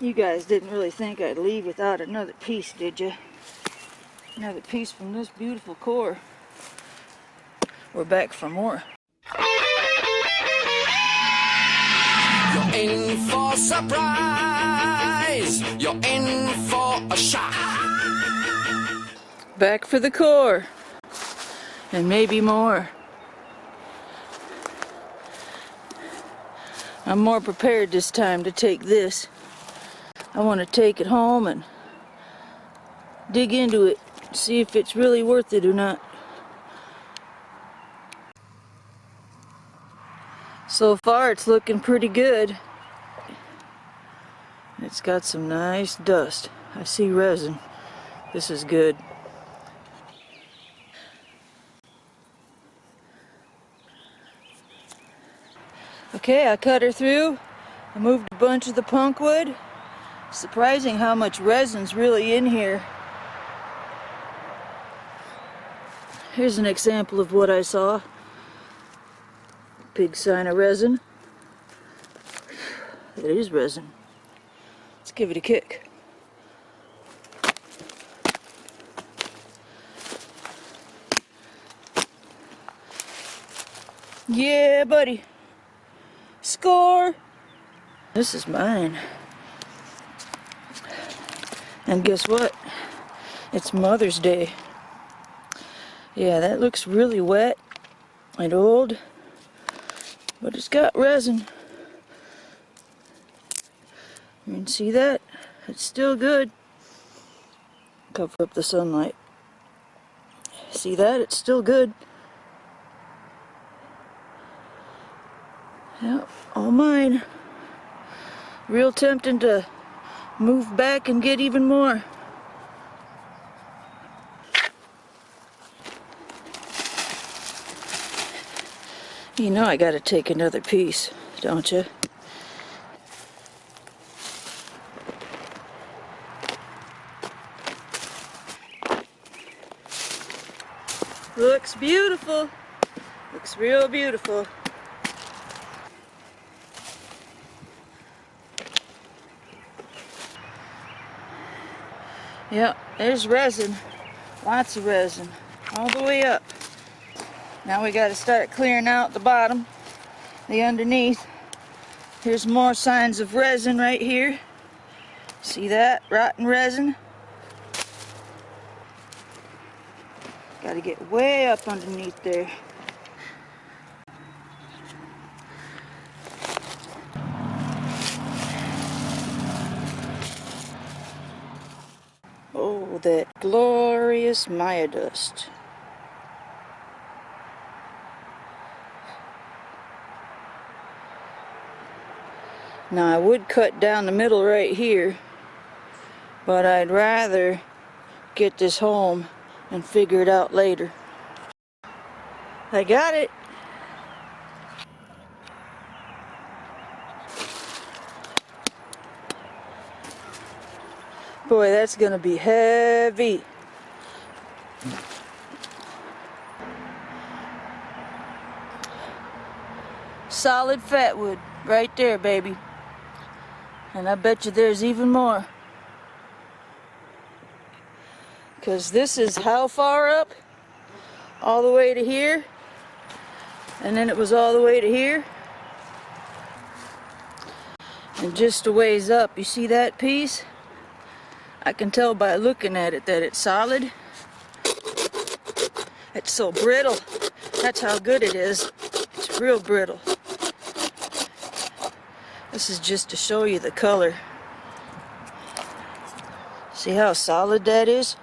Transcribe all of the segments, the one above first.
You guys didn't really think I'd leave without another piece, did you? Another piece from this beautiful core. We're back for more. You're in for surprise. You're in for a shock. Back for the core. And maybe more. I'm more prepared this time to take this. I want to take it home and dig into it, see if it's really worth it or not. So far it's looking pretty good. It's got some nice dust. I see resin. This is good. Okay, I cut her through. I moved a bunch of the punk wood. Surprising how much resin's really in here. Here's an example of what I saw. Big sign of resin. It is resin. Let's give it a kick. Yeah, buddy. Score! This is mine. And guess what? It's Mother's Day. Yeah, that looks really wet and old, but it's got resin. You can see that? It's still good. Cover up the sunlight. See that? It's still good. Yep, all mine. Real tempting to move back and get even more. You know I gotta take another piece, don't you? Looks beautiful. Looks real beautiful. Yep, there's resin. Lots of resin. All the way up. Now we gotta start clearing out the bottom, the underneath. Here's more signs of resin right here. See that? Rotten resin. Gotta get way up underneath there. Oh, that glorious Maya dust. Now I would cut down the middle right here, but I'd rather get this home and figure it out later. I got it. Boy, that's gonna be heavy. Solid fatwood right there, baby. And I bet you there's even more. Because this is how far up? All the way to here. And then it was all the way to here. And just a ways up, you see that piece? I can tell by looking at it that it's solid. It's so brittle. That's how good it is. It's real brittle. This is just to show you the color. See how solid that is?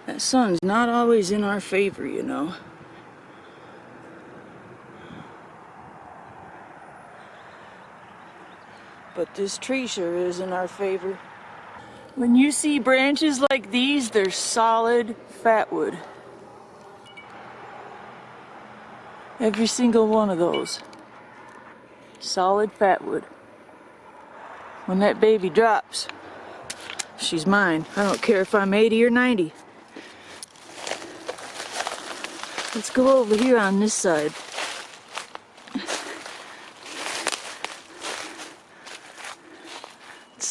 That sun's not always in our favor, you know. But this tree sure is in our favor. When you see branches like these, they're solid fatwood. Every single one of those. Solid fatwood. When that baby drops, she's mine. I don't care if I'm 80 or 90. Let's go over here on this side.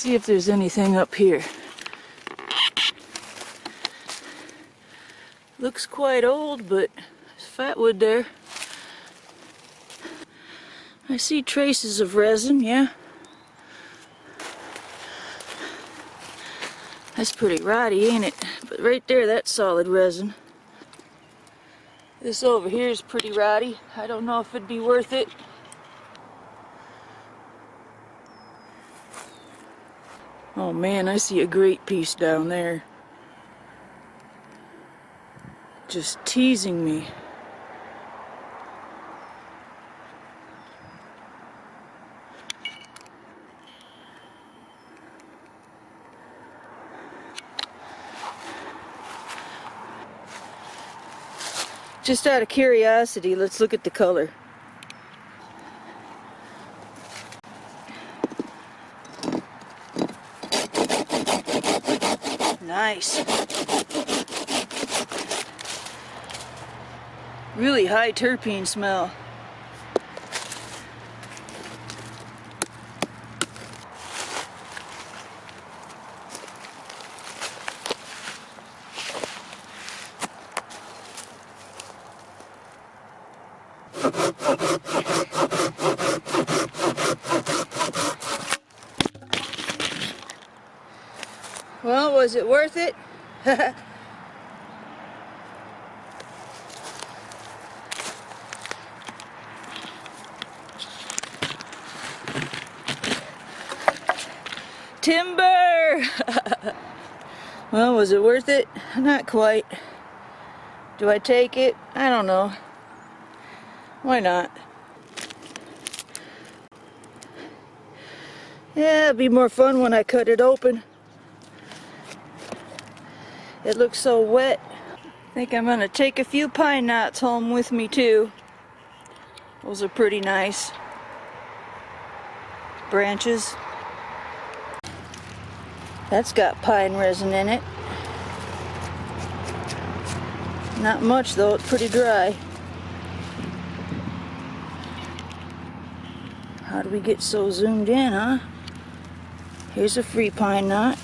see if there's anything up here. Looks quite old, but there's fatwood there. I see traces of resin, yeah. That's pretty rotty, ain't it? But right there, that's solid resin. This over here is pretty rotty. I don't know if it'd be worth it. Oh man, I see a great piece down there. Just teasing me. Just out of curiosity, let's look at the color. Nice. Really high terpene smell. Well, was it worth it? Timber! Well, was it worth it? Not quite. Do I take it? I don't know. Why not? Yeah, it'll be more fun when I cut it open. It looks so wet. I think I'm gonna take a few pine knots home with me too. Those are pretty nice. Branches. That's got pine resin in it. Not much though, it's pretty dry. How do we get so zoomed in, huh? Here's a free pine knot.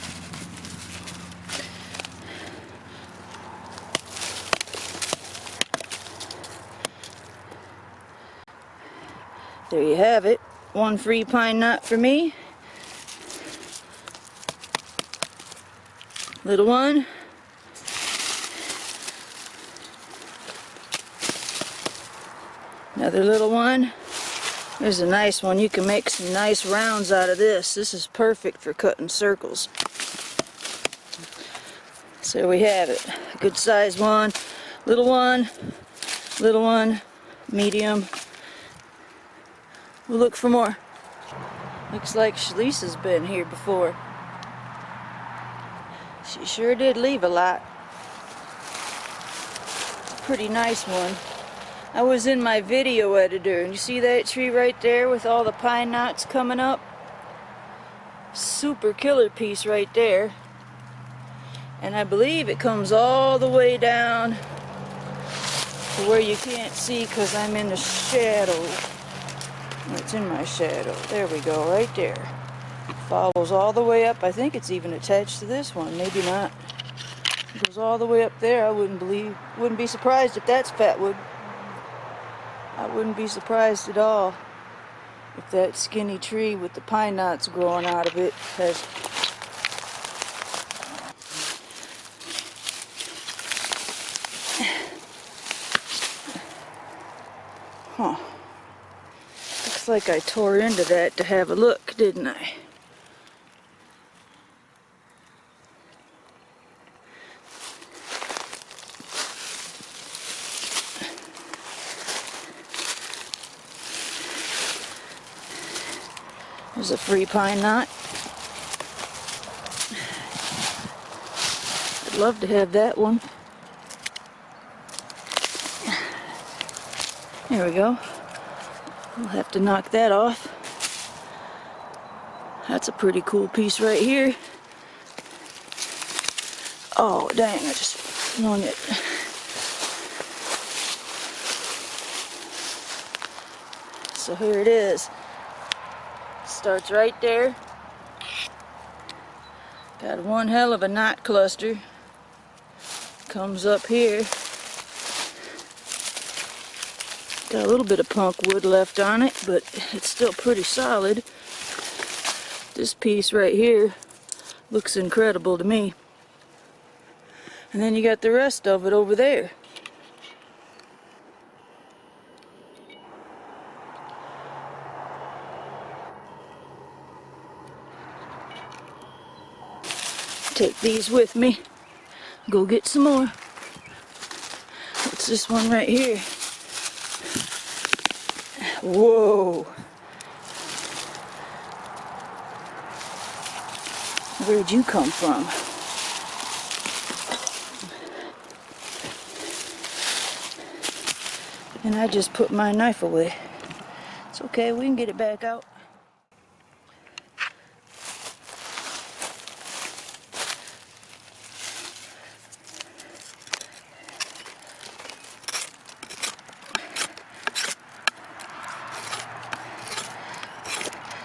There you have it. One free pine knot for me. Little one. Another little one. There's a nice one. You can make some nice rounds out of this. This is perfect for cutting circles. So there we have it. A good size one, little one, medium. We'll look for more. Looks like Shlisa's been here before. She sure did leave a lot. Pretty nice one. I was in my video editor, and you see that tree right there with all the pine knots coming up? Super killer piece right there. And I believe it comes all the way down to where you can't see because I'm in the shadow. It's in my shadow. There we go, right there. Follows all the way up. I think it's even attached to this one. Maybe not. It goes all the way up there. I wouldn't be surprised if that's fatwood. I wouldn't be surprised at all if that skinny tree with the pine knots growing out of it has... Huh. Looks like I tore into that to have a look, didn't I? There's a free pine knot. I'd love to have that one. There we go. We'll have to knock that off. That's a pretty cool piece right here. Oh, dang, I just flung it. So here it is. Starts right there. Got one hell of a knot cluster. Comes up here. Got a little bit of punk wood left on it, but it's still pretty solid. This piece right here looks incredible to me. And then you got the rest of it over there. Take these with me. Go get some more. What's this one right here? Whoa. Where'd you come from? And I just put my knife away. It's okay, we can get it back out.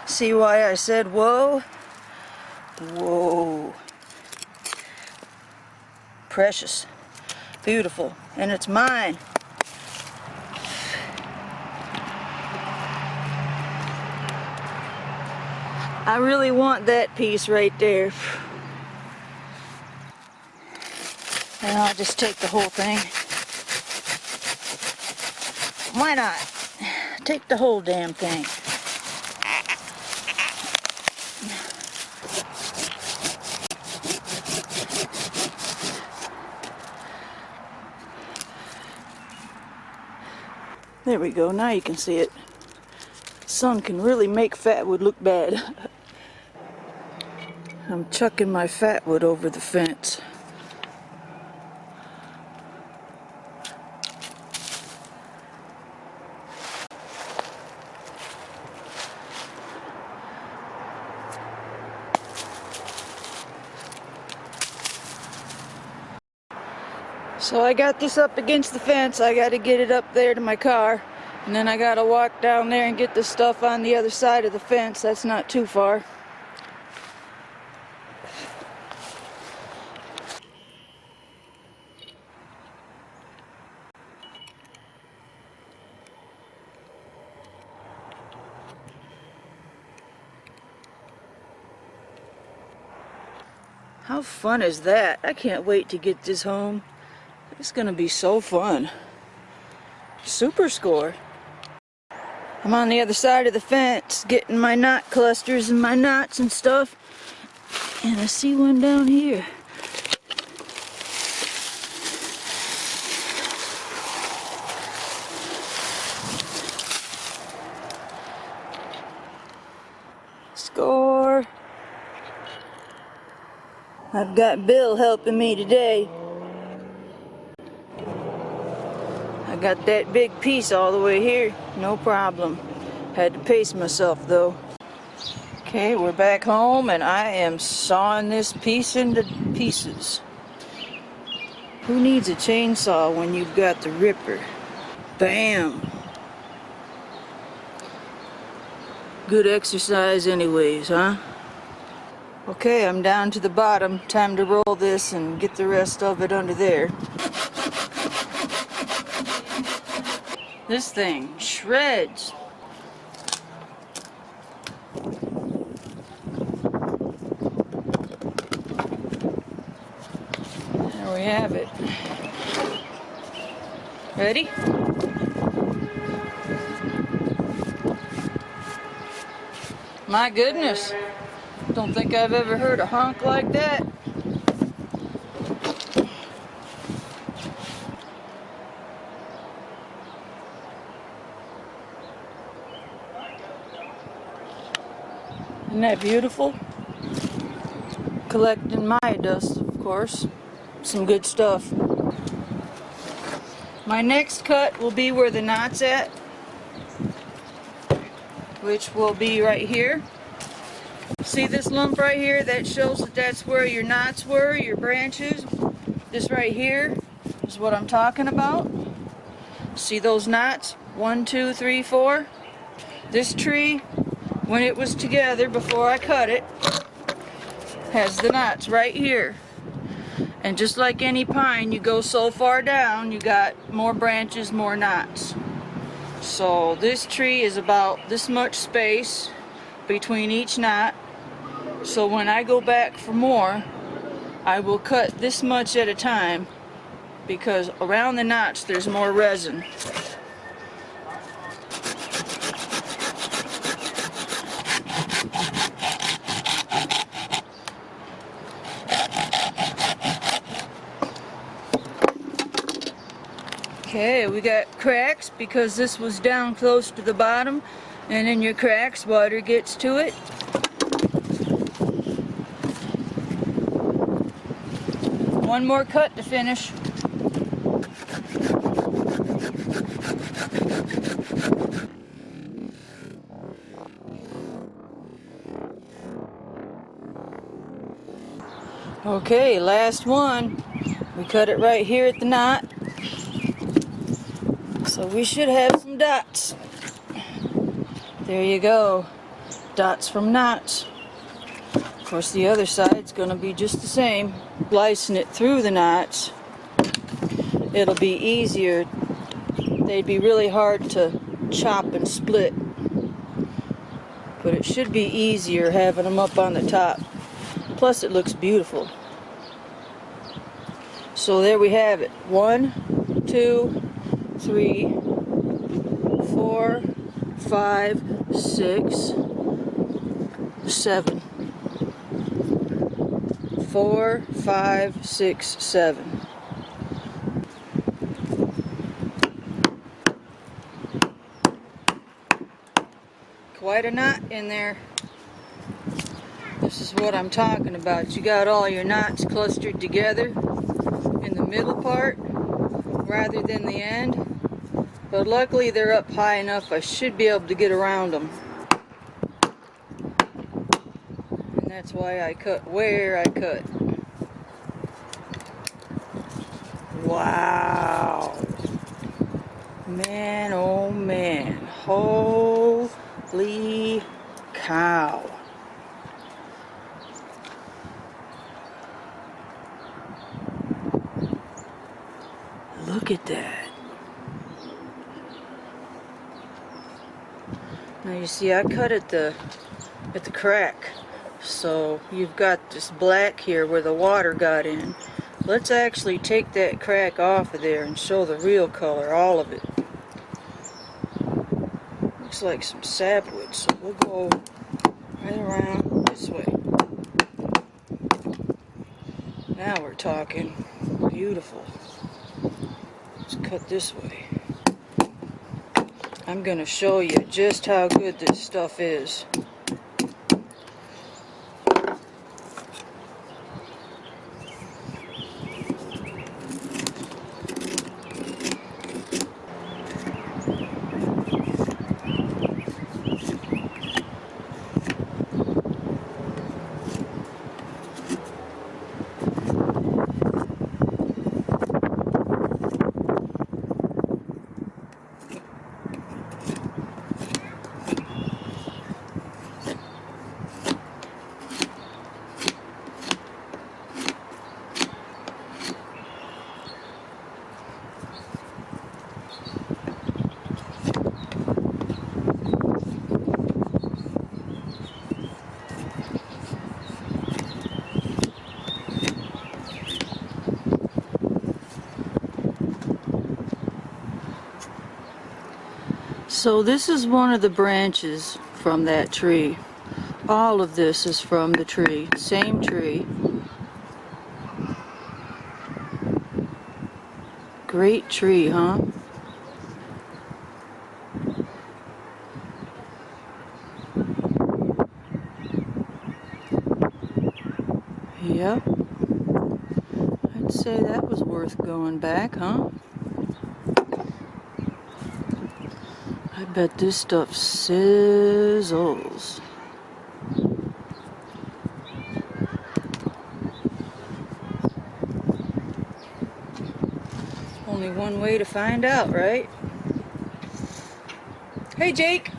See why I said whoa? Whoa. Precious. Beautiful. And it's mine. I really want that piece right there. And I'll just take the whole thing. Why not? Take the whole damn thing. There we go, now you can see it. Sun can really make Fatwood look bad. I'm chucking my Fatwood over the fence. So I got this up against the fence. I got to get it up there to my car. And then I got to walk down there and get the stuff on the other side of the fence. That's not too far. How fun is that? I can't wait to get this home. It's gonna be so fun. Super score. I'm on the other side of the fence getting my knot clusters and my knots and stuff. And I see one down here. Score. I've got Bill helping me today. I got that big piece all the way here, no problem. Had to pace myself though. Okay, we're back home and I am sawing this piece into pieces. Who needs a chainsaw when you've got the ripper? Bam! Good exercise anyways, huh? Okay, I'm down to the bottom. Time to roll this and get the rest of it under there. This thing shreds. There we have it. Ready? My goodness. Don't think I've ever heard a honk like that. Isn't that beautiful? Collecting Maya dust, of course. Some good stuff. My next cut will be where the knot's at, which will be right here. See this lump right here? That shows that that's where your knots were, your branches. This right here is what I'm talking about. See those knots? 1, 2, 3, 4. This tree, when it was together before I cut it, has the knots right here. And just like any pine, you go so far down, you got more branches, more knots. So this tree is about this much space between each knot. So when I go back for more, I will cut this much at a time, because around the knots there's more resin. Okay, we got cracks because this was down close to the bottom, and in your cracks water gets to it. One more cut to finish. Okay, last one. We cut it right here at the knot. So we should have some dots. There you go. Dots from knots. Of course, the other side's going to be just the same. Slicing it through the knots, it'll be easier. They'd be really hard to chop and split. But it should be easier having them up on the top. Plus, it looks beautiful. So there we have it. 1, 2, 3, 4, 5, 6, 7. 4, 5, 6, 7. Quite a knot in there. This is what I'm talking about. You got all your knots clustered together in the middle part rather than the end. But luckily they're up high enough I should be able to get around them. And that's why I cut where I cut. Wow. Man, oh man. Holy cow. Look at that. Now you see I cut at the crack. So you've got this black here where the water got in. Let's actually take that crack off of there and show the real color, all of it. Looks like some sapwood, so we'll go right around this way. Now we're talking. Beautiful. Let's cut this way. I'm going to show you just how good this stuff is. So this is one of the branches from that tree. All of this is from the tree, same tree. Great tree, huh? Yep. I'd say that was worth going back, huh? I bet this stuff sizzles. Only one way to find out, right? Hey Jake,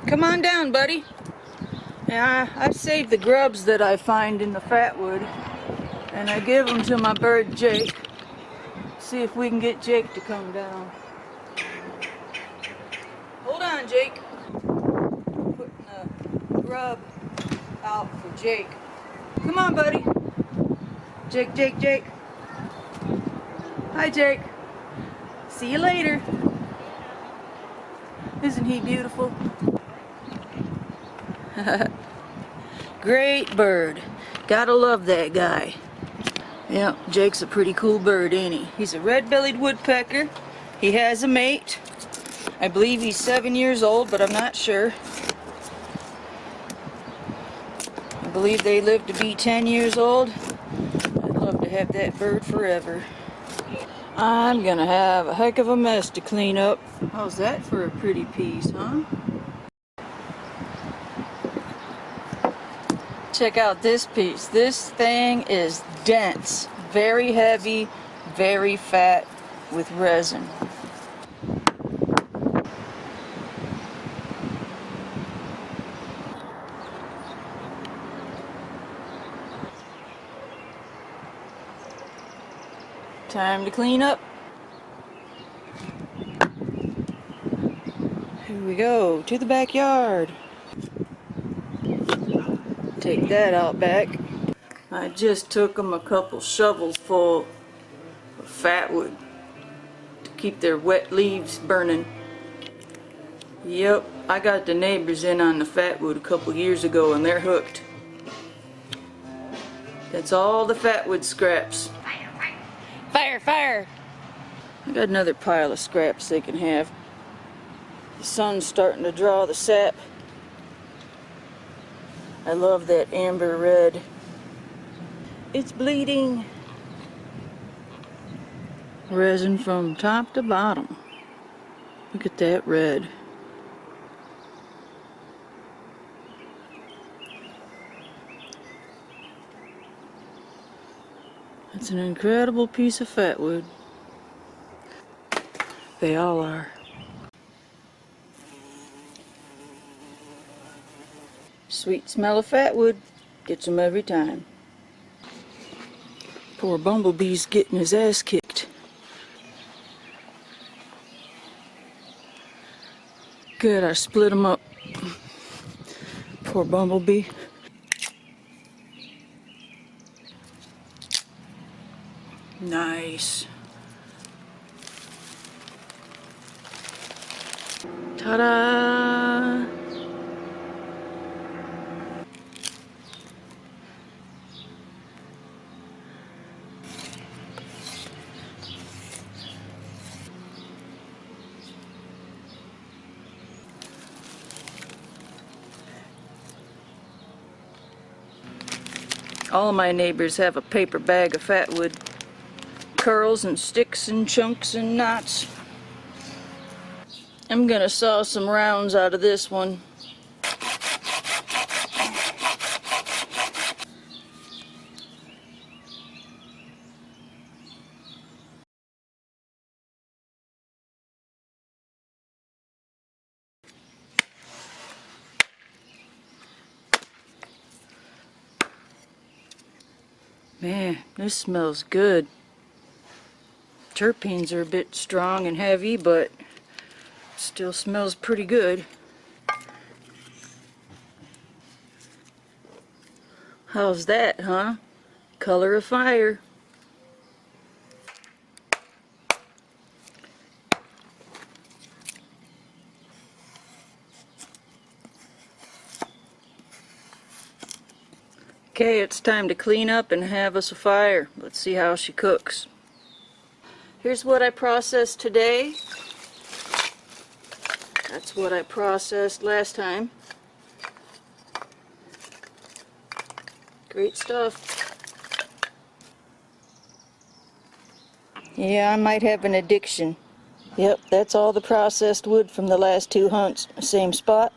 come on down, buddy. Yeah, I save the grubs that I find in the Fatwood, and I give them to my bird Jake. See if we can get Jake to come down. Hold on, Jake. Putting the grub out for Jake. Come on, buddy. Jake, Jake, Jake. Hi, Jake. See you later. Isn't he beautiful? Great bird. Gotta love that guy. Yeah, Jake's a pretty cool bird, ain't he? He's a red-bellied woodpecker. He has a mate. I believe he's 7 years old, but I'm not sure. I believe they live to be 10 years old. I'd love to have that bird forever. I'm gonna have a heck of a mess to clean up. How's that for a pretty piece, huh? Check out this piece. This thing is dense, very heavy, very fat with resin. Time to clean up. Here we go, to the backyard. Take that out back. I just took them a couple shovels full of Fatwood to keep their wet leaves burning. Yep, I got the neighbors in on the Fatwood a couple years ago and they're hooked. That's all the Fatwood scraps. Fire, fire! I got another pile of scraps they can have. The sun's starting to draw the sap. I love that amber red. It's bleeding. Resin from top to bottom. Look at that red. It's an incredible piece of Fatwood. They all are. Sweet smell of Fatwood gets them every time. Poor Bumble Bee's getting his ass kicked. Good, I split him up. Poor Bumble Bee. Nice. Ta-da! All of my neighbors have a paper bag of Fatwood. Curls and sticks and chunks and knots. I'm gonna saw some rounds out of this one. Man, this smells good. Terpenes are a bit strong and heavy, but still smells pretty good. How's that, huh? Color of fire. Okay, it's time to clean up and have us a fire. Let's see how she cooks. Here's what I processed today. That's what I processed last time. Great stuff. Yeah, I might have an addiction. Yep, that's all the processed wood from the last 2 hunts. Same spot.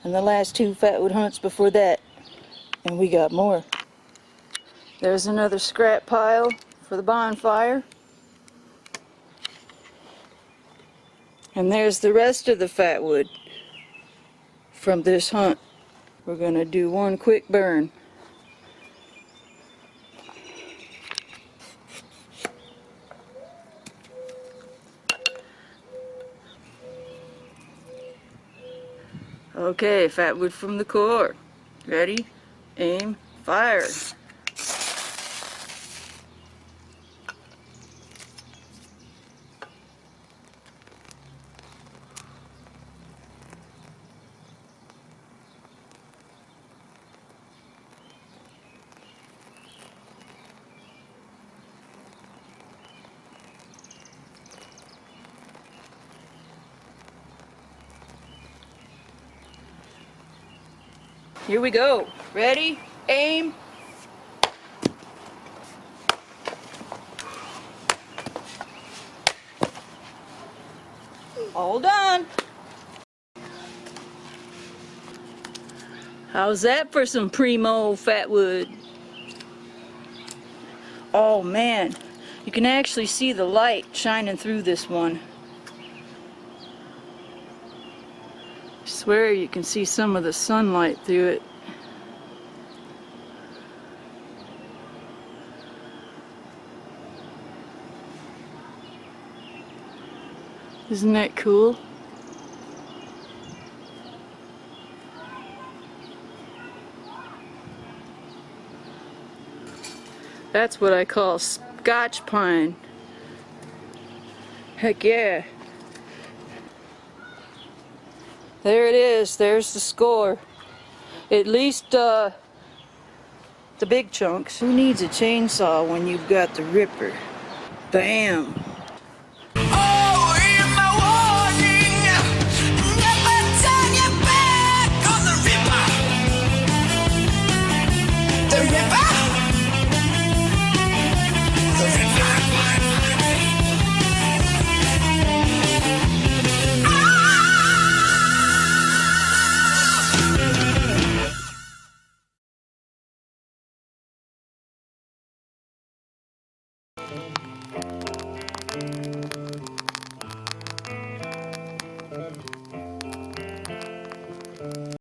And the last 2 Fatwood hunts before that. And we got more. There's another scrap pile for the bonfire. And there's the rest of the fatwood from this hunt. We're gonna do one quick burn. Okay, fatwood from the core. Ready, aim, fire. Here we go. Ready, aim. All done. How's that for some primo fatwood? Oh man, you can actually see the light shining through this one. I swear you can see some of the sunlight through it. Isn't that cool? That's what I call Scotch pine. Heck yeah. There it is. There's the score. At least the big chunks. Who needs a chainsaw when you've got the ripper? Bam.